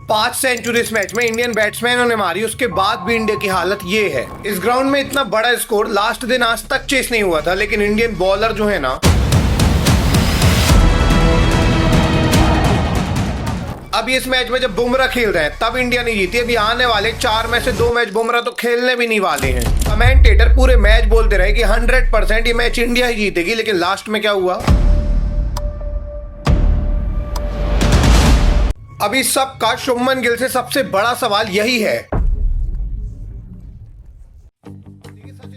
5 century इस match में Indian बैट्समैनों ने मारी, उसके बाद भी इंडिया की हालत ये है। इस ग्राउंड में इतना बड़ा स्कोर लास्ट दिन आज तक चेस नहीं हुआ था, लेकिन इंडियन बॉलर जो है ना, अब इस मैच में जब बुमराह खेल रहे हैं तब इंडिया नहीं जीती। अभी आने वाले 4 में से 2 मैच बुमराह तो खेलने भी नहीं वाले हैं। कमेंटेटर पूरे मैच बोलते रहे कि 100% ये मैच इंडिया ही जीतेगी, लेकिन लास्ट में क्या हुआ? अभी सबका शुभमन गिल से सबसे बड़ा सवाल यही है।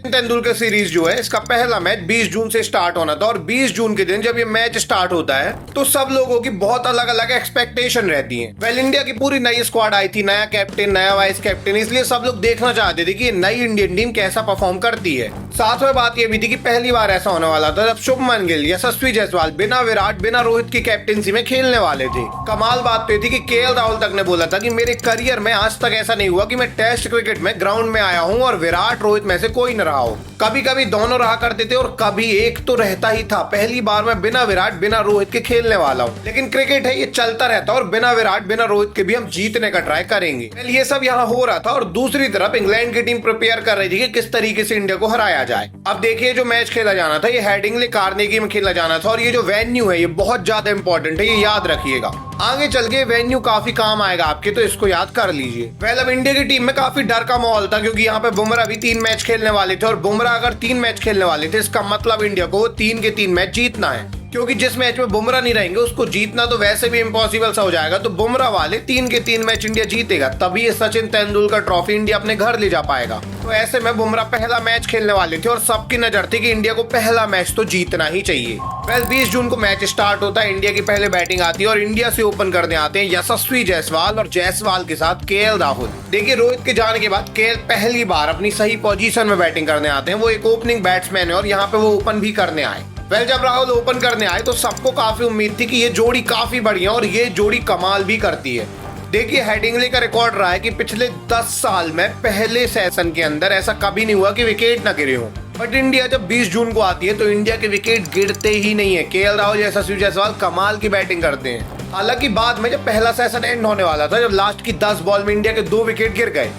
तेंदुलकर सीरीज जो है, इसका पहला मैच 20 जून से स्टार्ट होना था और 20 जून के दिन जब ये मैच स्टार्ट होता है तो सब लोगों की बहुत अलग अलग एक्सपेक्टेशन रहती है। वेल, इंडिया की पूरी नई स्क्वाड आई थी, नया कैप्टन, नया वाइस कैप्टन, इसलिए सब लोग देखना चाहते थे कि ये नई इंडियन टीम कैसा परफॉर्म करती है। साथ में बात ये भी थी कि पहली बार ऐसा होने वाला था जब शुभमन गिल, यशस्वी जायसवाल बिना विराट, बिना रोहित की कैप्टनसी में खेलने वाले थे। कमाल बात तो थी कि केएल राहुल तक ने बोला था कि मेरे करियर में आज तक ऐसा नहीं हुआ कि मैं टेस्ट क्रिकेट में ग्राउंड में आया हूँ और विराट रोहित में से कोई न रहा हो। कभी कभी दोनों रहा करते थे और कभी एक तो रहता ही था। पहली बार मैं बिना विराट, बिना रोहित के खेलने वाला हूँ, लेकिन क्रिकेट है, ये चलता रहता है और बिना विराट, बिना रोहित के भी हम जीतने का ट्राई करेंगे। ये सब यहाँ हो रहा था और दूसरी तरफ इंग्लैंड की टीम प्रिपेयर कर रही थी कि किस तरीके से इंडिया को हराया जाए। अब देखिए, जो मैच खेला जाना था ये हेडिंग्ले कार्नेगी में खेला जाना था और ये जो वेन्यू है ये बहुत ज्यादा इंपॉर्टेंट है, ये याद रखिएगा। आगे चल के वेन्यू काफी काम आएगा आपके, तो इसको याद कर लीजिए। वेल, अब इंडिया की टीम में काफी डर का माहौल था क्योंकि यहाँ पे बुमराह भी 3 मैच खेलने वाले थे और बुमराह अगर 3 मैच खेलने वाले थे इसका मतलब इंडिया को 3 के 3 मैच जीतना है, क्योंकि जिस मैच में बुमराह नहीं रहेंगे उसको जीतना तो वैसे भी इम्पॉसिबल सा हो जाएगा। तो बुमराह वाले 3 के 3 मैच इंडिया जीतेगा, तभी ये सचिन तेंदुलकर ट्रॉफी इंडिया अपने घर ले जा पाएगा। तो ऐसे में बुमराह पहला मैच खेलने वाले थे और सबकी नजर थी कि इंडिया को पहला मैच तो जीतना ही चाहिए। वेल, 20 जून को मैच स्टार्ट होता है, इंडिया की पहले बैटिंग आती है और इंडिया से ओपन करने आते हैं यशस्वी जायसवाल और जायसवाल के साथ केएल राहुल। देखिए, रोहित के जाने के बाद केएल पहली बार अपनी सही पोजीशन में बैटिंग करने आते हैं। वो एक ओपनिंग बैट्समैन है और यहाँ पे वो ओपन भी करने आए। वेल, जब राहुल ओपन करने आए तो सबको काफी उम्मीद थी कि ये जोड़ी काफी बढ़िया और ये जोड़ी कमाल भी करती है। देखिए, हेडिंग्ले का रिकॉर्ड रहा है कि पिछले 10 साल में पहले सेशन के अंदर ऐसा कभी नहीं हुआ कि विकेट न गिरे हो, बट इंडिया जब 20 जून को आती है तो इंडिया के विकेट गिरते ही नहीं है। केएल राहुल, यशस्वी जायसवाल कमाल की बैटिंग करते हैं। हालांकि बाद में जब पहला सेशन एंड होने वाला था, जब लास्ट की 10 बॉल में इंडिया के 2 विकेट गिर गए,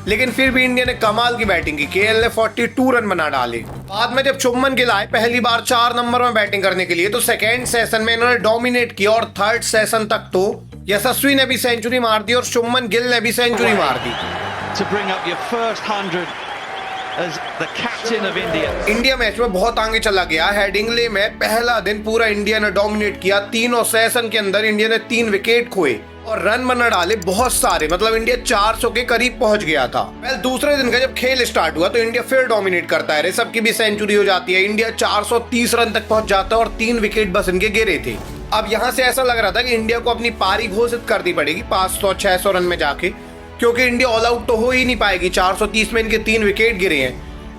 लेकिन फिर भी इंडिया ने कमाल की बैटिंग की। केएल ने 42 रन बना डाले। बाद में जब शुभमन गिल आए पहली बार 4 नंबर में बैटिंग करने के लिए, तो सेकेंड सेशन में इन्होंने डोमिनेट किया और थर्ड सेशन तक तो यशस्वी ने भी सेंचुरी मार दी और शुभमन गिल ने भी सेंचुरी मार दी। इंडिया मैच में बहुत आगे चला गया। हेडिंग्ले में पहला दिन पूरा इंडिया ने डोमिनेट किया। तीनों सेशन के अंदर इंडिया ने 3 विकेट खोए और रन बना डाले बहुत सारे, मतलब इंडिया 400 के करीब पहुंच गया था। वेल, दूसरे दिन का जब खेल स्टार्ट हुआ तो इंडिया फिर डोमिनेट करता है। ऋषभ की भी सेंचुरी हो जाती है, इंडिया 430 रन तक पहुंच जाता है और 3 विकेट बस इनके गिरे थे। अब यहाँ से ऐसा लग रहा था कि इंडिया को अपनी पारी घोषित करनी पड़ेगी 500-600 रन में जाके, क्योंकि इंडिया ऑल आउट तो हो ही नहीं पाएगी। 430 में इनके 3 विकेट गिरे हैं,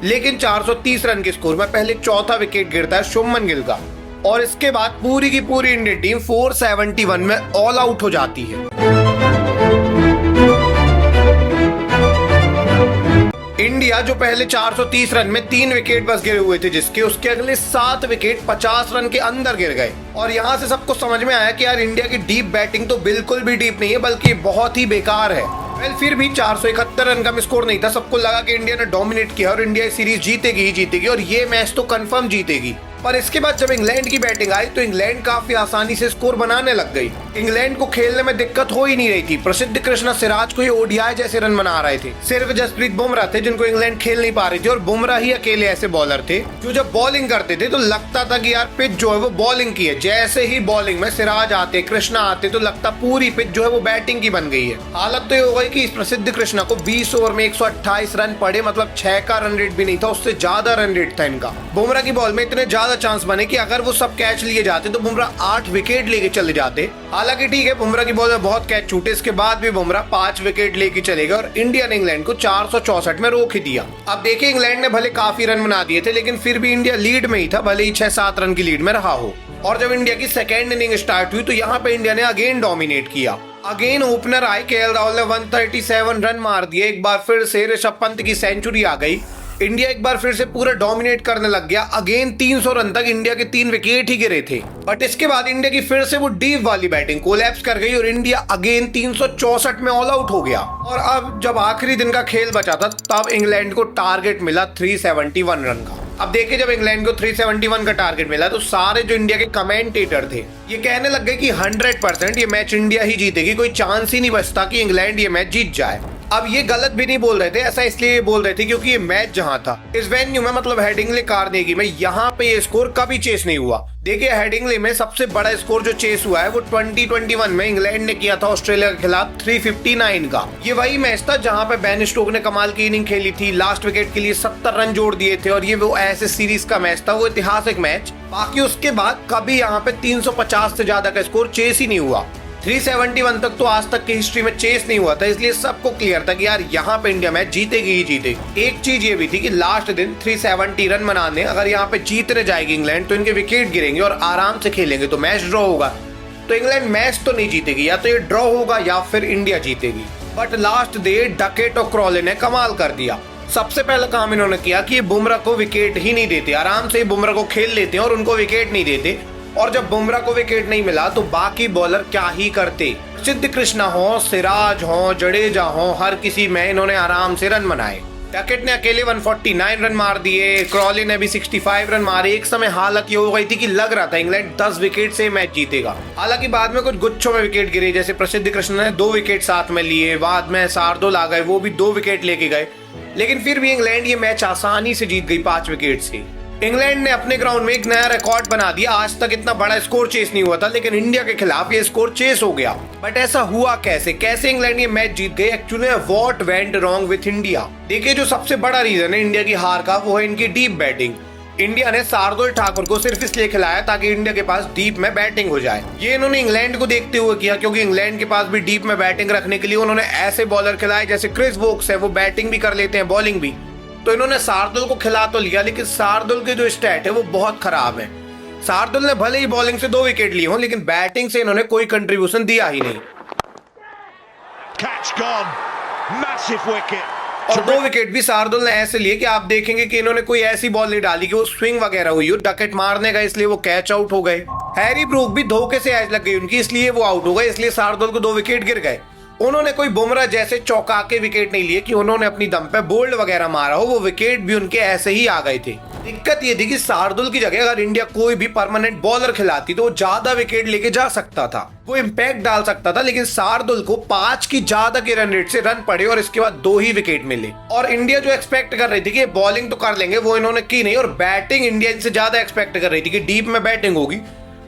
लेकिन 430 रन के स्कोर में पहले चौथा विकेट गिरता है शुभमन गिल का और इसके बाद पूरी की पूरी इंडियन टीम 471 में ऑल आउट हो जाती है। इंडिया जो पहले 430 रन में 3 विकेट बस गिरे हुए थे जिसके, उसके अगले 7 विकेट 50 रन के अंदर गिर गए और यहाँ से सबको समझ में आया कि यार इंडिया की डीप बैटिंग तो बिल्कुल भी डीप नहीं है, बल्कि बहुत ही बेकार है। वेल, फिर भी 471 रन का स्कोर नहीं था। सबको लगा कि इंडिया ने डोमिनेट किया और इंडिया सीरीज जीतेगी ही जीतेगी और ये मैच तो कंफर्म जीतेगी। पर इसके बाद जब इंग्लैंड की बैटिंग आई तो इंग्लैंड काफी आसानी से स्कोर बनाने लग गई। इंग्लैंड को खेलने में दिक्कत हो ही नहीं रही थी। प्रसिद्ध कृष्णा सिराज को ये ओडीआई जैसे रन बना रहे थे। सिर्फ जसप्रीत बुमराह थे जिनको इंग्लैंड खेल नहीं पा रही थी और बुमराह ही अकेले ऐसे बॉलर थे जो जब बॉलिंग करते थे तो लगता था कि यार पिच जो है वो बॉलिंग की है। जैसे ही बॉलिंग में सिराज आते, कृष्णा आते, तो लगता पूरी पिच जो है वो बैटिंग की बन गई है। हालत तो ये हो गई कि इस प्रसिद्ध कृष्णा को 20 ओवर में 128 रन पड़े, मतलब 6 का रन रेट भी नहीं था, उससे ज्यादा रन रेट था इनका। बुमराह की बॉल में इतने ज्यादा चांस बने कि अगर वो सब कैच लिए जाते तो बुमराह 8 विकेट लेके चले जाते। हालांकि ठीक है, बुमराह की बॉल में बहुत कैच छूटे, इसके बाद भी बुमराह 5 विकेट लेके चलेगा और इंडिया ने इंग्लैंड को 464 में रोक ही दिया। अब देखिए, इंग्लैंड ने भले काफी रन बना दिए थे, लेकिन फिर भी इंडिया लीड में ही था, भले ही 6-7 रन की लीड में रहा हो। और जब इंडिया की सेकेंड इनिंग स्टार्ट हुई तो यहाँ पे इंडिया ने अगेन डोमिनेट किया। अगेन ओपनर आए, केएल राहुल ने 137 रन मार दिए। एक बार फिर से ऋषभ पंत की सेंचुरी आ गई। इंडिया एक बार फिर से पूरा डोमिनेट करने लग गया। अगेन 300 रन तक इंडिया के 3 विकेट ही गिरे थे, बट इसके बाद इंडिया की फिर से वो डीप वाली बैटिंग कोलैप्स कर गई और इंडिया अगेन 364 में ऑल आउट हो गया। और अब जब आखिरी दिन का खेल बचा था तब इंग्लैंड को टारगेट मिला 371 रन का। अब देखिए, जब इंग्लैंड को 371 का टारगेट मिला तो सारे जो इंडिया के कमेंटेटर थे ये कहने लग गए कि 100% ये मैच इंडिया ही जीतेगी, कोई चांस ही नहीं बचता कि इंग्लैंड ये मैच जीत जाए। अब ये गलत भी नहीं बोल रहे थे, ऐसा इसलिए बोल रहे थे क्योंकि ये मैच जहां था इस वेन्यू में, मतलब हेडिंग्ले कार्नेगी में, यहाँ पे ये स्कोर कभी चेस नहीं हुआ। देखिए, हेडिंग्ले में सबसे बड़ा स्कोर जो चेस हुआ है वो 2021 में इंग्लैंड ने किया था ऑस्ट्रेलिया के खिलाफ 359 का। ये वही मैच था जहां पे बेन स्टोक्स ने कमाल की इनिंग खेली थी, लास्ट विकेट के लिए 70 रन जोड़ दिए थे और ये वो ऐसे सीरीज का मैच था, वो ऐतिहासिक मैच। बाकी उसके बाद कभी यहाँ पे 350 से ज्यादा का स्कोर चेस ही नहीं हुआ। 371 तक तो आज तक की हिस्ट्री में चेस नहीं हुआ था, इसलिए सबको क्लियर था कि यार यहाँ पे इंडिया मैच जीतेगी ही जीतेगी। एक चीज ये भी थी कि लास्ट दिन 370 रन बनाने अगर यहाँ पे जीतने जाएगी इंग्लैंड तो इनके विकेट गिरेंगे और आराम से खेलेंगे तो मैच ड्रॉ होगा। तो इंग्लैंड मैच तो नहीं जीतेगी, या तो ये ड्रॉ होगा या फिर इंडिया जीतेगी। बट लास्ट डे डकेट और क्रॉले ने कमाल कर दिया। सबसे पहला काम इन्होंने किया कि ये बुमराह को विकेट ही नहीं देते, आराम से बुमराह को खेल लेते हैं और उनको विकेट नहीं देते। और जब बुमराह को विकेट नहीं मिला तो बाकी बॉलर क्या ही करते। सिद्ध कृष्णा हो, सिराज हो, जडेजा हो, हर किसी में इन्होंने आराम से रन बनाए। डकेट ने अकेले 149 रन मार दिए, क्रॉले ने भी 65 रन मारे। एक समय हालत ये हो गई थी कि लग रहा था इंग्लैंड 10 विकेट से मैच जीतेगा। हालांकि बाद में कुछ गुच्छों में विकेट गिरे, जैसे प्रसिद्ध कृष्णा ने 2 विकेट साथ में लिए, बाद में शार्दुल आ गए, वो भी 2 विकेट लेके गए। लेकिन फिर भी इंग्लैंड ये मैच आसानी से जीत गई 5 विकेट से। इंग्लैंड ने अपने ग्राउंड में एक नया रिकॉर्ड बना दिया। आज तक इतना बड़ा स्कोर चेस नहीं हुआ था, लेकिन इंडिया के खिलाफ ये स्कोर चेस हो गया। बट ऐसा हुआ कैसे इंग्लैंड ये मैच जीत गए? Actually what went wrong with India. देखिए, जो सबसे बड़ा रीजन है इंडिया की हार का वो है इनकी डीप बैटिंग। इंडिया ने शार्दुल ठाकुर को सिर्फ इसलिए खिलाया ताकि इंडिया के पास डीप में बैटिंग हो जाए। ये इन्होंने इंग्लैंड को देखते हुए किया, क्योंकि इंग्लैंड के पास भी डीप में बैटिंग रखने के लिए उन्होंने ऐसे बॉलर खिलाए जैसे क्रिस वोक्स है, वो बैटिंग भी कर लेते हैं, बॉलिंग भी। तो इन्होंने शार्दुल को खिला तो लिया, लेकिन शार्दुल के जो स्टैट है वो बहुत खराब है। शार्दुल ने भले ही बॉलिंग से 2 विकेट लिए हों, लेकिन बैटिंग से इन्होंने कोई कंट्रीब्यूशन दिया ही नहीं। Catch gone, massive wicket. और 2 विकेट भी शार्दुल ने ऐसे लिए कि आप देखेंगे कि इन्होंने कोई ऐसी बॉल नहीं डाली कि वो स्विंग वगैरह हुई हो, डकेट मारने का, इसलिए वो कैच आउट हो गए। हैरी ब्रूक भी धोखे से एज लग गई उनकी, इसलिए वो आउट हो गए, इसलिए शार्दुल को 2 विकेट गिर गए। उन्होंने कोई बुमराह जैसे चौका के विकेट नहीं लिए कि उन्होंने अपनी दम पे बोल्ड वगैरह मारा हो, वो विकेट भी उनके ऐसे ही आ गए थे। दिक्कत ये थी कि शार्दुल की जगह अगर इंडिया कोई भी परमानेंट बॉलर खिलाती तो वो ज्यादा विकेट लेके जा सकता था, वो इम्पैक्ट डाल सकता था। लेकिन शार्दुल को 5 की ज्यादा के रन रेट से रन पड़े और इसके बाद 2 ही विकेट मिले। और इंडिया जो एक्सपेक्ट कर रही थी कि बॉलिंग तो कर लेंगे, वो इन्होंने की नहीं। और बैटिंग इंडिया इनसे ज्यादा एक्सपेक्ट कर रही थी कि डीप में बैटिंग होगी,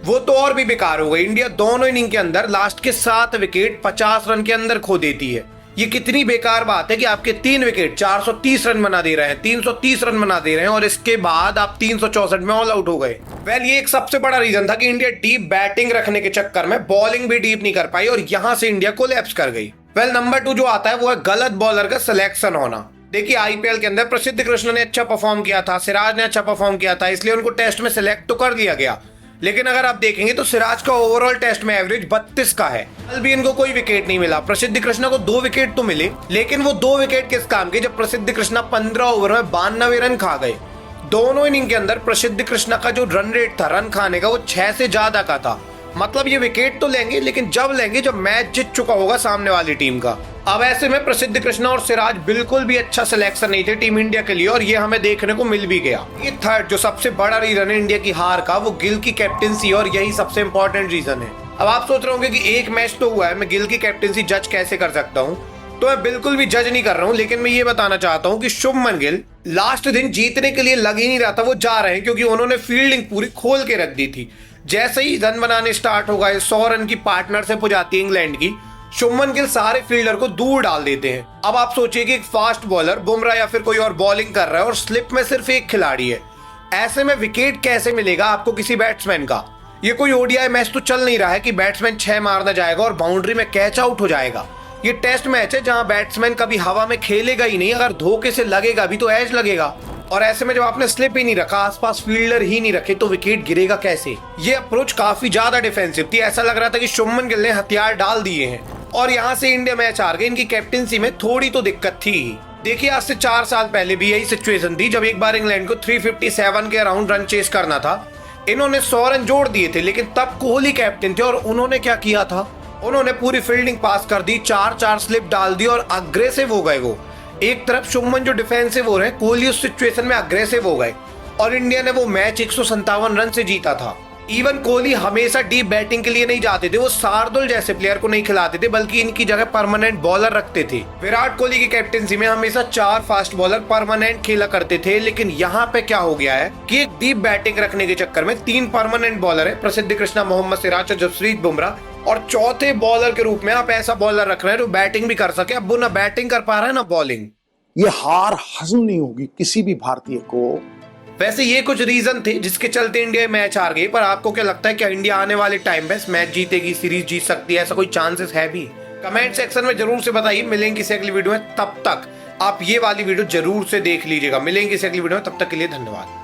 वो तो और भी बेकार हो गई। इंडिया दोनों इनिंग के अंदर लास्ट के 7 विकेट 50 रन के अंदर खो देती है। ये कितनी बेकार बात है कि आपके 3 विकेट 430 रन बना दे रहे हैं, 330 रन बना दे रहे हैं और इसके बाद आप 364 में ऑल आउट हो गए। वेल, ये एक सबसे बड़ा रीजन था कि इंडिया डीप बैटिंग रखने के चक्कर में बॉलिंग भी डीप नहीं कर पाई और यहां से इंडिया कोलैप्स कर गई। वेल, नंबर 2 जो आता है वो है गलत बॉलर का सिलेक्शन होना। देखिए, आईपीएल के अंदर प्रसिद्ध कृष्ण ने अच्छा परफॉर्म किया था, सिराज ने अच्छा परफॉर्म किया था, इसलिए उनको टेस्ट में सिलेक्ट तो कर लिया गया। लेकिन अगर आप देखेंगे तो सिराज का ओवरऑल टेस्ट में एवरेज 32 का है। कल भी इनको कोई विकेट नहीं मिला। प्रसिद्ध कृष्णा को 2 विकेट तो मिले, लेकिन वो 2 विकेट किस काम के जब प्रसिद्ध कृष्णा 15 ओवर में 92 रन खा गए। दोनों इनिंग के अंदर प्रसिद्ध कृष्णा का जो रन रेट था रन खाने का वो 6 से ज्यादा का था। मतलब ये विकेट तो लेंगे, लेकिन जब लेंगे जब मैच जीत चुका होगा सामने वाली टीम का। अब ऐसे में प्रसिद्ध कृष्णा और सिराज बिल्कुल भी अच्छा सिलेक्शन नहीं थे टीम इंडिया के लिए और ये हमें देखने को मिल भी गया। ये थर्ड जो सबसे बड़ा रीजन है इंडिया की हार का वो गिल की कैप्टेंसी और यही सबसे इंपॉर्टेंट रीजन है। अब आप सोच रहे होंगे कि एक मैच तो हुआ है, मैं गिल की कैप्टेंसी जज कैसे कर सकता हूँ? तो मैं बिल्कुल भी जज नहीं कर रहा हूँ, लेकिन मैं ये बताना चाहता हूँ कि शुभमन गिल लास्ट दिन जीतने के लिए लग ही नहीं रहा था। वो जा रहे हैं क्योंकि उन्होंने फील्डिंग पूरी खोल के रख दी थी। जैसे ही रन बनाने स्टार्ट हो गए, 100 रन की पार्टनरशिप हो जाती है इंग्लैंड की, शुभमन गिल सारे फील्डर को दूर डाल देते हैं। अब आप सोचिए कि एक फास्ट बॉलर बुमराह या फिर कोई और बॉलिंग कर रहा है और स्लिप में सिर्फ एक खिलाड़ी है, ऐसे में विकेट कैसे मिलेगा आपको किसी बैट्समैन का? ये कोई ओडीआई मैच तो चल नहीं रहा है कि बैट्समैन 6 मारना जाएगा और बाउंड्री में कैच आउट हो जाएगा। ये टेस्ट मैच है जहां बैट्समैन कभी हवा में खेलेगा ही नहीं, अगर धोखे से लगेगा भी तो एज लगेगा। और ऐसे में जब आपने स्लिप ही नहीं रखा, आसपास फील्डर ही नहीं रखे, तो विकेट गिरेगा कैसे? ये अप्रोच काफी ज्यादा डिफेंसिव थी। ऐसा लग रहा था कि शुभमन गिल ने हथियार डाल दिए हैं और यहाँ से इंडिया मैच हार गई। इनकी कैप्टेंसी में थोड़ी तो दिक्कत थी। देखिए आज से 4 साल पहले भी यही सिचुएशन थी जब एक बार इंग्लैंड को 357 के अराउंड रन चेस करना था। इन्होंने 100 रन जोड़ दिए थे, लेकिन तब कोहली कैप्टन थे और उन्होंने क्या किया था, उन्होंने पूरी फील्डिंग पास कर दी, 4-4 स्लिप डाल दी और अग्रेसिव हो गए। वो एक तरफ शुभमन जो डिफेंसिव हो रहे हैं, कोहली उस सिचुएशन में अग्रेसिव हो गए और इंडिया ने वो मैच 157 रन से जीता था। इवन कोहली हमेशा डीप बैटिंग के लिए नहीं जाते थे, वो शार्दुल जैसे प्लेयर को नहीं खिलाते थे, बल्कि इनकी जगह परमानेंट बॉलर रखते थे। विराट कोहली की कैप्टनसी में हमेशा 4 फास्ट बॉलर परमानेंट खेला करते थे, लेकिन यहाँ पे क्या हो गया है कि एक डीप बैटिंग रखने के चक्कर में 3 परमानेंट बॉलर है, प्रसिद्ध कृष्णा, मोहम्मद सिराज और जसप्रीत बुमराह, और चौथे बॉलर के रूप में आप ऐसा बॉलर रख रहे हैं जो बैटिंग भी कर सके। अब वो ना बैटिंग कर पा रहा है ना बॉलिंग। ये हार हजम नहीं होगी किसी भी भारतीय को। वैसे ये कुछ रीजन थे जिसके चलते इंडिया मैच हार गई, पर आपको क्या लगता है कि इंडिया आने वाले टाइम में मैच जीतेगी, सीरीज जीत सकती है, ऐसा कोई चांसेस है भी? कमेंट सेक्शन में जरूर से बताइए। मिलेंगे किसी अगली वीडियो में, तब तक आप ये वाली वीडियो जरूर से देख लीजिएगा। मिलेंगे किसी अगली वीडियो में, तब तक के लिए धन्यवाद।